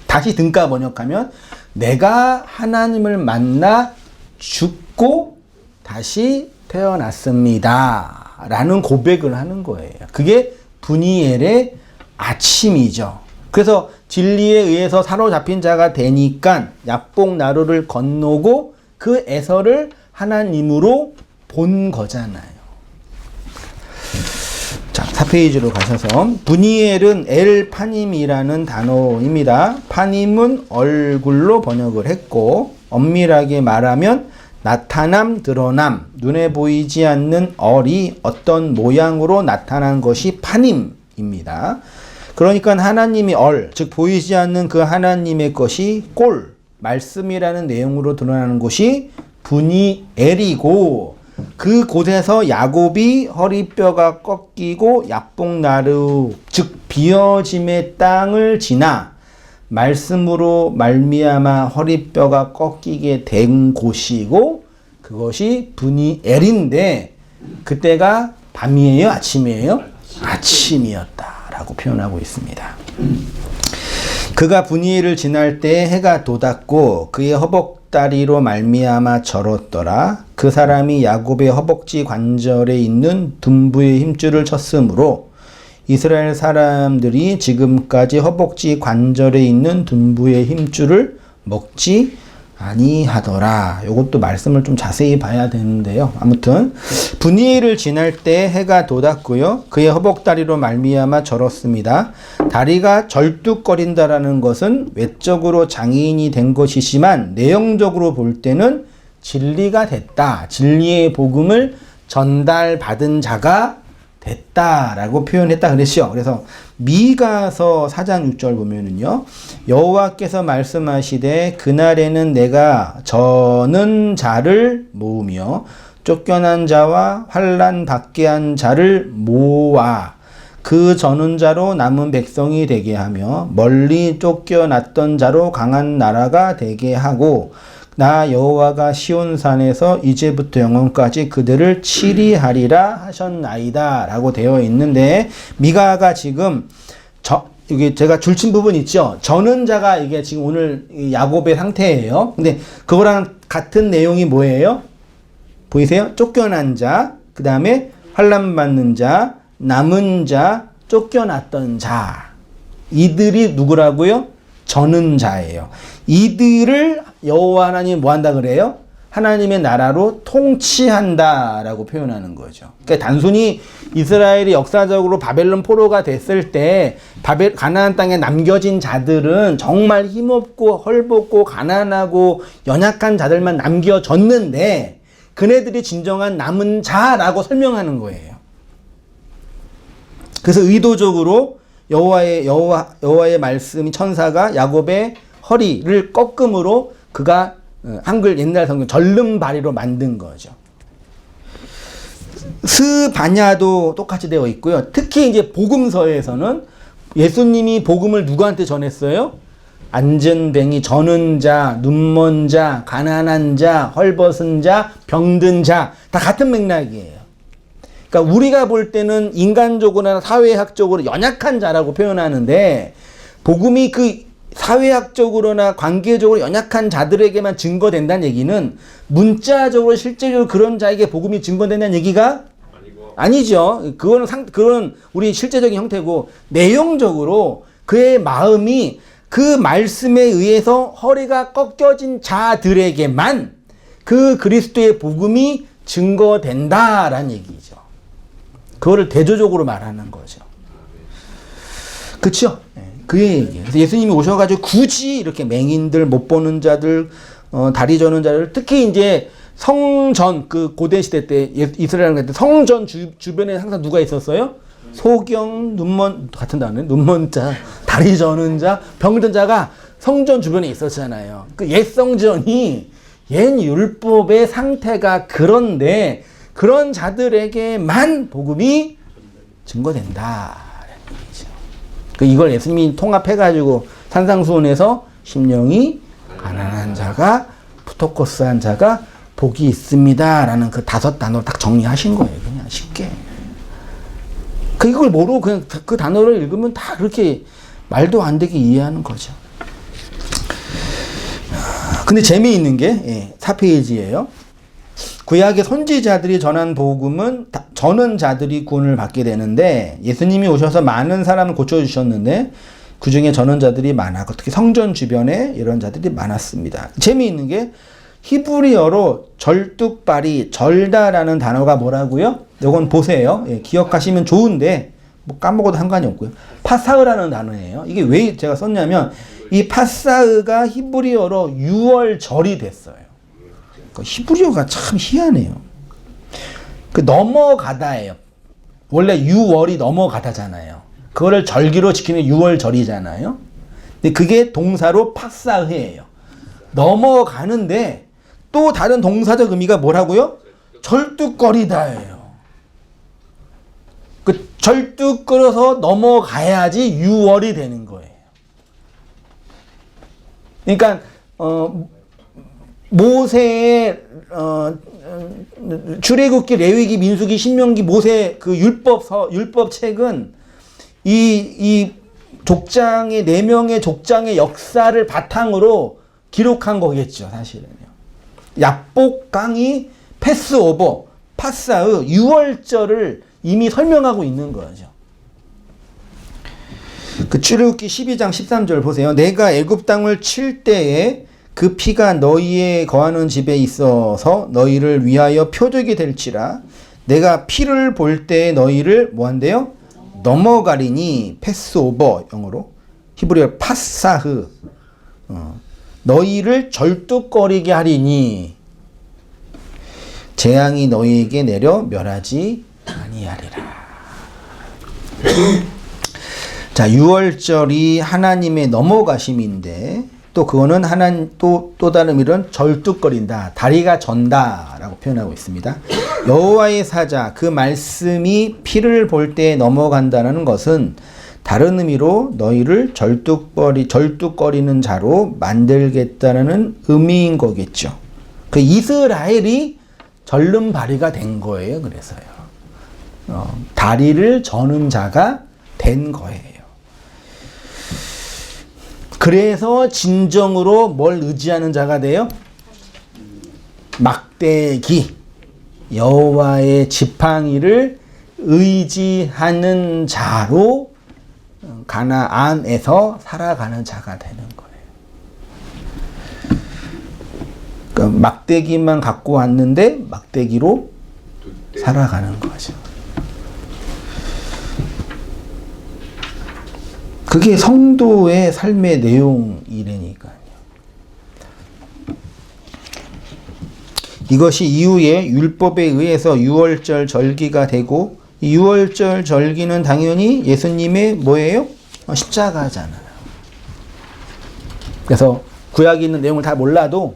다시 등가 번역하면 내가 하나님을 만나 죽고 다시 태어났습니다 라는 고백을 하는 거예요. 그게 브니엘의 아침이죠. 그래서 진리에 의해서 사로잡힌 자가 되니까 야복 나루를 건너고 그 에서를 하나님으로 본 거잖아요. 자, 4페이지로 가셔서 브니엘은 엘파님이라는 단어입니다. 파님은 얼굴로 번역을 했고 엄밀하게 말하면 나타남, 드러남, 눈에 보이지 않는 얼이 어떤 모양으로 나타난 것이 파님입니다. 그러니까 하나님이 즉 보이지 않는 그 하나님의 것이 꼴, 말씀이라는 내용으로 드러나는 것이 브니엘이고 그 곳에서 야곱이 허리뼈가 꺾이고 야복나루 즉 비어짐의 땅을 지나 말씀으로 말미암아 허리뼈가 꺾이게 된 곳이고 그것이 브니엘인데 그때가 밤이에요, 아침이에요? 아침이었다라고 표현하고 있습니다. 그가 브니엘을 지날 때 해가 돋았고 그의 허벅다리로 말미암아 절었더라. 그 사람이 야곱의 허벅지 관절에 있는 둔부의 힘줄을 쳤으므로 이스라엘 사람들이 지금까지 허벅지 관절에 있는 둔부의 힘줄을 먹지 아니하더라. 요것도 말씀을 좀 자세히 봐야 되는데요. 아무튼 분이엘을 지날 때 해가 돋았고요. 그의 허벅다리로 말미암아 절었습니다. 다리가 절뚝거린다라는 것은 외적으로 장애인이 된 것이지만 내용적으로 볼 때는 진리가 됐다. 진리의 복음을 전달받은 자가 됐다라고 표현했다 그랬죠. 그래서 미가서 4장 6절 보면은요. 여호와께서 말씀하시되 그날에는 내가 저는 자를 모으며 쫓겨난 자와 환난 받게 한 자를 모아 그 저는 자로 남은 백성이 되게 하며 멀리 쫓겨났던 자로 강한 나라가 되게 하고 나 여호와가 시온산에서 이제부터 영원까지 그들을 치리하리라 하셨나이다 라고 되어 있는데 미가가 지금 이게 제가 줄친 부분 있죠. 저는 자가 이게 지금 오늘 야곱의 상태예요. 근데 그거랑 같은 내용이 뭐예요? 보이세요? 쫓겨난 자, 그 다음에 환난 받는 자, 남은 자, 쫓겨났던 자. 이들이 누구라고요? 저는 자예요. 이들을 여호와 하나님이 뭐 한다 그래요? 하나님의 나라로 통치한다라고 표현하는 거죠. 그러니까 단순히 이스라엘이 역사적으로 바벨론 포로가 됐을 때 가나안 땅에 남겨진 자들은 정말 힘없고 헐벗고 가난하고 연약한 자들만 남겨졌는데 그네들이 진정한 남은 자라고 설명하는 거예요. 그래서 의도적으로 여호와의 말씀이 천사가 야곱의 허리를 꺾음으로 그가 한글 옛날 성경 절름발이로 만든 거죠. 스바냐도 똑같이 되어 있고요. 특히 이제 복음서에서는 예수님이 복음을 누구한테 전했어요? 안전뱅이, 저는 자, 눈먼 자, 가난한 자, 헐벗은 자, 병든 자, 다 같은 맥락이에요. 그러니까 우리가 볼 때는 인간적으로나 사회학적으로 연약한 자라고 표현하는데 복음이 그 사회학적으로나 관계적으로 연약한 자들에게만 증거된다는 얘기는 문자적으로 실제적으로 그런 자에게 복음이 증거된다는 얘기가 아니죠. 그거는 우리 실제적인 형태고 내용적으로 그의 마음이 그 말씀에 의해서 허리가 꺾여진 자들에게만 그 그리스도의 복음이 증거된다라는 얘기죠. 그거를 대조적으로 말하는 거죠. 그렇죠? 그의 얘기예요. 그래서 예수님이 오셔가지고 굳이 이렇게 맹인들, 못 보는 자들, 다리 저는 자들, 특히 이제 성전, 그 고대 시대 때, 이스라엘 때 성전 주변에 항상 누가 있었어요? 소경, 같은 단어네. 눈먼 자, 다리 저는 자, 병든 자가 성전 주변에 있었잖아요. 그 옛 성전이 옛 율법의 상태가 그런데 그런 자들에게만 복음이 증거된다. 이걸 예수님이 통합해가지고 산상수훈에서 심령이 가난한 자가 푸토코스한 자가 복이 있습니다 라는 그 5단어를 딱 정리하신 거예요. 그냥 쉽게. 이걸 모르고 그냥 그 단어를 읽으면 다 그렇게 말도 안 되게 이해하는 거죠. 근데 재미있는 게 4페이지예요. 구약의 선지자들이 전한 복음은 전은 자들이 구원을 받게 되는데 예수님이 오셔서 많은 사람을 고쳐주셨는데 그 중에 전은 자들이 많았고 특히 성전 주변에 이런 자들이 많았습니다. 재미있는 게 히브리어로 절뚝발이 절다라는 단어가 뭐라고요? 이건 보세요. 기억하시면 좋은데 뭐 까먹어도 상관이 없고요. 파사흐라는 단어예요. 이게 왜 제가 썼냐면 이 파사흐가 히브리어로 6월절이 됐어요. 히브리어가 참 희한해요. 넘어가다예요. 원래 6월이 넘어가다잖아요. 그거를 절기로 지키는 6월절이잖아요. 근데 그게 동사로 파사흐예요. 넘어가는데 또 다른 동사적 의미가 뭐라고요? 절뚝거리다예요. 절뚝거려서 넘어가야지 6월이 되는 거예요. 그러니까 모세의 출애굽기, 레위기, 민수기, 신명기, 모세 그 율법책은 이 족장의 4명의 족장의 역사를 바탕으로 기록한 거겠죠, 사실은요. 약복 강의, 패스오버, 파사흐, 6월절을 이미 설명하고 있는 거죠. 그 출애굽기 12장 13절 보세요. 내가 애굽 땅을 칠 때에 그 피가 너희의 거하는 집에 있어서 너희를 위하여 표적이 될지라. 내가 피를 볼 때에 너희를 뭐한대요? 넘어가리니. 패스오버 영어로. 히브리어 파사흐. 너희를 절뚝거리게 하리니 재앙이 너희에게 내려 멸하지 아니하리라. 자, 유월절이 하나님의 넘어가심인데 또 그거는 또 다른 이런 절뚝거린다, 다리가 전다라고 표현하고 있습니다. 여호와의 사자, 그 말씀이 피를 볼 때 넘어간다는 것은 다른 의미로 너희를 절뚝거리는 자로 만들겠다는 의미인 거겠죠. 그 이스라엘이 절름발이가 된 거예요. 그래서요. 다리를 저는 자가 된 거예요. 그래서 진정으로 뭘 의지하는 자가 돼요? 막대기, 여호와의 지팡이를 의지하는 자로 가나안에서 살아가는 자가 되는 거예요. 그러니까 막대기만 갖고 왔는데 막대기로 살아가는 거죠. 그게 성도의 삶의 내용이라니까요. 이것이 이후에 율법에 의해서 유월절 절기가 되고, 이 유월절 절기는 당연히 예수님의 뭐예요? 십자가잖아요. 그래서 구약에 있는 내용을 다 몰라도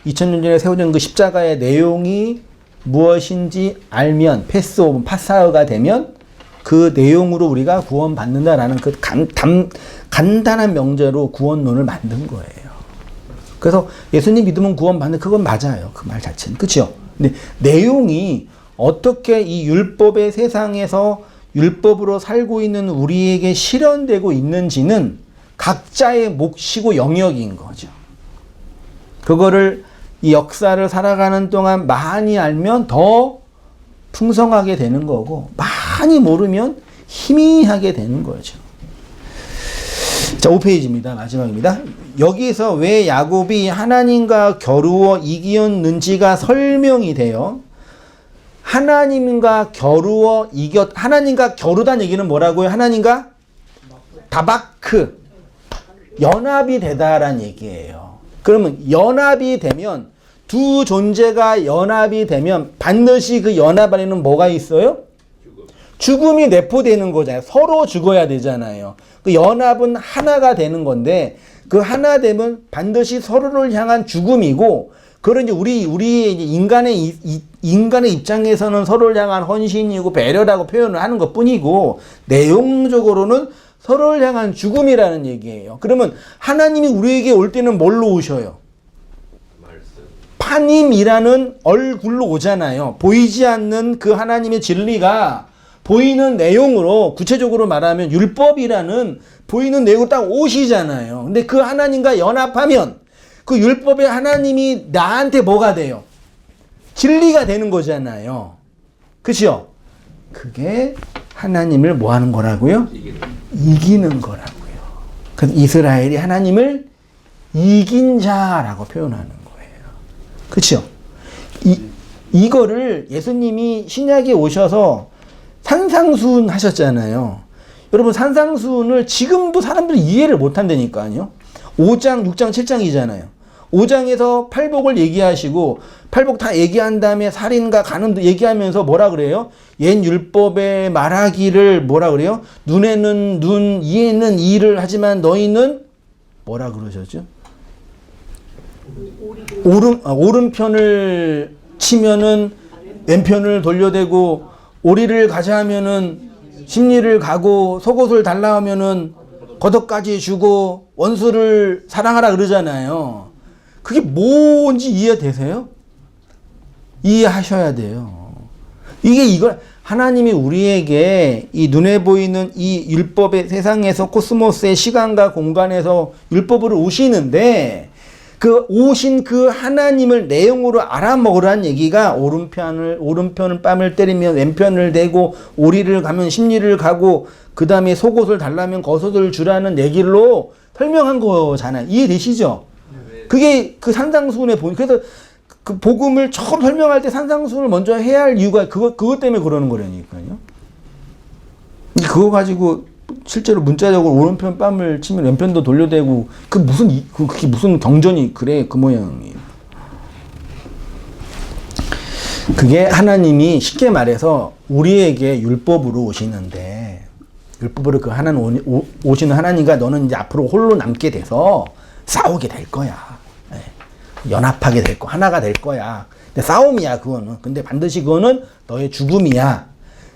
2000년 전에 세워진 그 십자가의 내용이 무엇인지 알면, 패스오브, 파사흐가 되면 그 내용으로 우리가 구원받는다라는 그 간단한 명제로 구원론을 만든 거예요. 그래서 예수님 믿으면 구원받는, 그건 맞아요. 그 말 자체는. 그렇죠? 근데 내용이 어떻게 이 율법의 세상에서 율법으로 살고 있는 우리에게 실현되고 있는지는 각자의 몫이고 영역인 거죠. 그거를 이 역사를 살아가는 동안 많이 알면 더 풍성하게 되는 거고, 많이 모르면 희미하게 되는 거죠. 자, 5페이지입니다. 마지막입니다. 여기서 왜 야곱이 하나님과 겨루어 이겼는지가 설명이 돼요. 하나님과 하나님과 겨루다는 얘기는 뭐라고요? 하나님과 다바크, 연합이 되다라는 얘기예요. 그러면 연합이 되면, 두 존재가 연합이 되면 반드시 그 연합 안에는 뭐가 있어요? 죽음이 내포되는 거잖아요. 서로 죽어야 되잖아요. 그 연합은 하나가 되는 건데, 그 하나 되면 반드시 서로를 향한 죽음이고, 그런 이제 우리의 인간의 입장에서는 서로를 향한 헌신이고 배려라고 표현을 하는 것 뿐이고, 내용적으로는 서로를 향한 죽음이라는 얘기예요. 그러면 하나님이 우리에게 올 때는 뭘로 오셔요? 하나님이라는 얼굴로 오잖아요. 보이지 않는 그 하나님의 진리가 보이는 내용으로, 구체적으로 말하면 율법이라는 보이는 내용으로 딱 오시잖아요. 근데 그 하나님과 연합하면 그 율법의 하나님이 나한테 뭐가 돼요? 진리가 되는 거잖아요. 그렇죠? 그게 하나님을 뭐 하는 거라고요? 이기는 거라고요. 그래서 이스라엘이 하나님을 이긴 자라고 표현하는 거예요. 그렇죠? 이거를 예수님이 신약에 오셔서 산상수훈 하셨잖아요. 여러분, 산상수훈을 지금도 사람들이 이해를 못 한다니까요. 5장, 6장, 7장이잖아요. 5장에서 팔복을 얘기하시고, 팔복 다 얘기한 다음에 살인과 간음도 얘기하면서 뭐라 그래요? 옛 율법에 말하기를 뭐라 그래요? 눈에는 눈, 이에는 이를 하지만 너희는 뭐라 그러셨죠? 오른편을 치면은 왼편을 돌려대고, 오리를 가자 하면은 십리를 가고, 속옷을 달라 하면은 겉옷까지 주고, 원수를 사랑하라 그러잖아요. 그게 뭔지 이해되세요? 이해하셔야 돼요. 이걸 하나님이 우리에게 이 눈에 보이는 이 율법의 세상에서, 코스모스의 시간과 공간에서 율법으로 오시는데, 그 오신 그 하나님을 내용으로 알아먹으라는 얘기가 오른편을 뺨을 때리면 왼편을 대고 오리를 가면 십리를 가고 그 다음에 속옷을 달라면 겉옷을 주라는 얘기로 설명한 거잖아요. 이해되시죠? 그게 그 산상수훈의 본. 그래서 그 복음을 처음 설명할 때 산상수훈을 먼저 해야 할 이유가 그것 때문에 그러는 거라니까요. 그거 가지고 실제로 문자적으로 오른편 뺨을 치면 왼편도 돌려대고 그게 무슨 경전이 그래 그 모양이에요. 그게 하나님이 쉽게 말해서 우리에게 율법으로 오시는데 율법으로 그 하나님 오시는 하나님과 너는 이제 앞으로 홀로 남게 돼서 싸우게 될 거야. 연합하게 될 거, 하나가 될 거야. 근데 싸움이야 그거는. 근데 반드시 그거는 너의 죽음이야.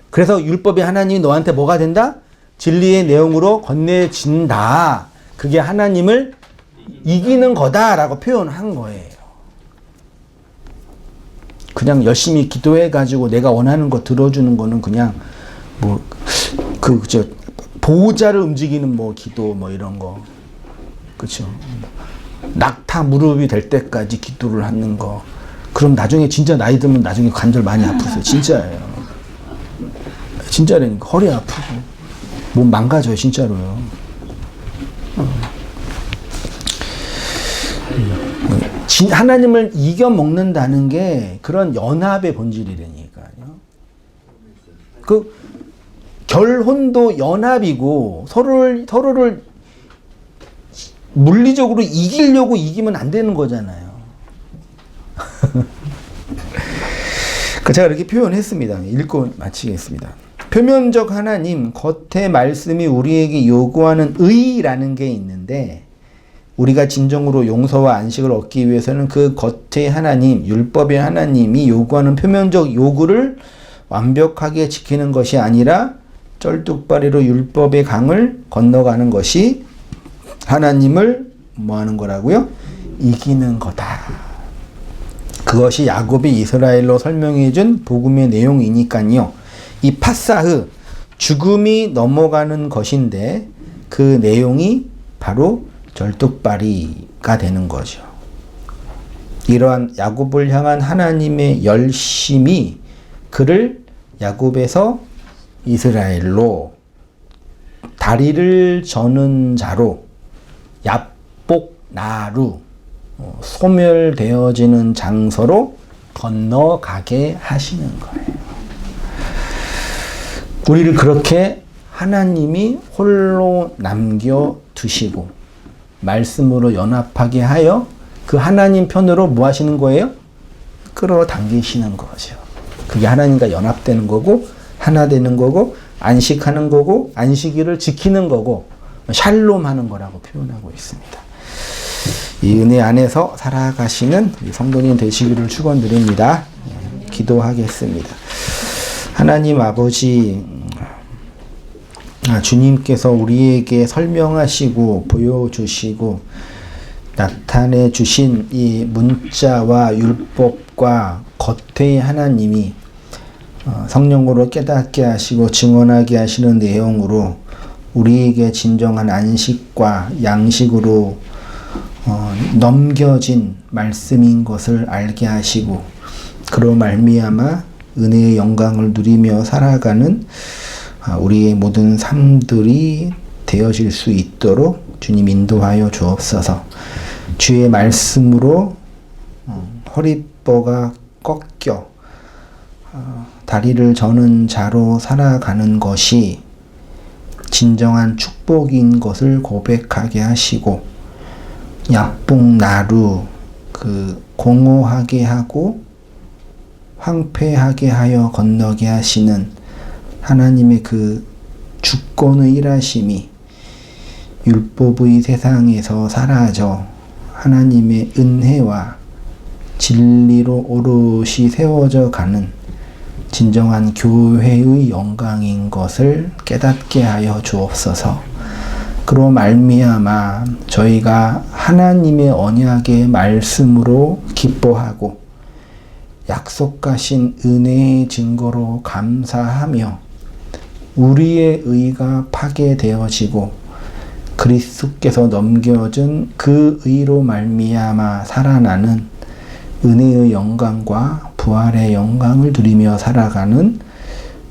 그래서 율법의 하나님이 너한테 뭐가 된다? 진리의 내용으로 건네진다. 그게 하나님을 이기는 거다라고 표현한 거예요. 그냥 열심히 기도해가지고 내가 원하는 거 들어주는 거는 그냥 보호자를 움직이는 기도 이런 거. 그쵸. 낙타 무릎이 될 때까지 기도를 하는 거. 그럼 나중에 진짜 나이 들면 나중에 관절 많이 아프세요. 진짜예요. 진짜라니까. 허리 아프고. 몸 망가져요. 진짜로요. 하나님을 이겨먹는다는 게 그런 연합의 본질이라니까요. 그 결혼도 연합이고 서로를 물리적으로 이기려고 이기면 안 되는 거잖아요. 제가 이렇게 표현했습니다. 읽고 마치겠습니다. 표면적 하나님, 겉의 말씀이 우리에게 요구하는 의라는 게 있는데 우리가 진정으로 용서와 안식을 얻기 위해서는 그 겉의 하나님, 율법의 하나님이 요구하는 표면적 요구를 완벽하게 지키는 것이 아니라 쩔뚝발이로 율법의 강을 건너가는 것이 하나님을 뭐 하는 거라고요? 이기는 거다. 그것이 야곱이 이스라엘로 설명해 준 복음의 내용이니까요. 이 파사흐, 죽음이 넘어가는 것인데 그 내용이 바로 절뚝발이가 되는 거죠. 이러한 야곱을 향한 하나님의 열심이 그를 야곱에서 이스라엘로 다리를 저는 자로 얍복나루 소멸되어지는 장소로 건너가게 하시는 거예요. 우리를 그렇게 하나님이 홀로 남겨두시고 말씀으로 연합하게 하여 그 하나님 편으로 뭐 하시는 거예요? 끌어당기시는 거죠. 그게 하나님과 연합되는 거고 하나 되는 거고 안식하는 거고 안식일을 지키는 거고 샬롬 하는 거라고 표현하고 있습니다. 이 은혜 안에서 살아가시는 성도님 되시기를 축원드립니다. 기도하겠습니다. 하나님 아버지, 주님께서 우리에게 설명하시고 보여주시고 나타내 주신 이 문자와 율법과 겉의 하나님이 성령으로 깨닫게 하시고 증언하게 하시는 내용으로 우리에게 진정한 안식과 양식으로 넘겨진 말씀인 것을 알게 하시고 그로 말미암아 은혜의 영광을 누리며 살아가는 우리의 모든 삶들이 되어질 수 있도록 주님 인도하여 주옵소서. 주의 말씀으로 허리뼈가 꺾여 다리를 저는 자로 살아가는 것이 진정한 축복인 것을 고백하게 하시고 얍복나루 공허하게 하고 황폐하게 하여 건너게 하시는 하나님의 그 주권의 일하심이 율법의 세상에서 사라져 하나님의 은혜와 진리로 오롯이 세워져 가는 진정한 교회의 영광인 것을 깨닫게 하여 주옵소서. 그로 말미암아 저희가 하나님의 언약의 말씀으로 기뻐하고 약속하신 은혜의 증거로 감사하며 우리의 의가 파괴되어지고 그리스도께서 넘겨준 그 의로 말미암아 살아나는 은혜의 영광과 부활의 영광을 누리며 살아가는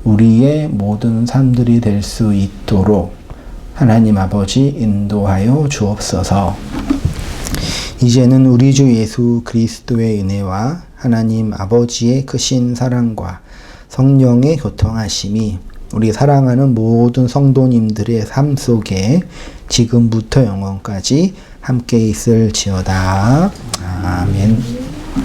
우리의 모든 삶들이 될 수 있도록 하나님 아버지 인도하여 주옵소서. 이제는 우리 주 예수 그리스도의 은혜와 하나님 아버지의 크신 사랑과 성령의 교통하심이 우리 사랑하는 모든 성도님들의 삶 속에 지금부터 영원까지 함께 있을지어다. 아멘.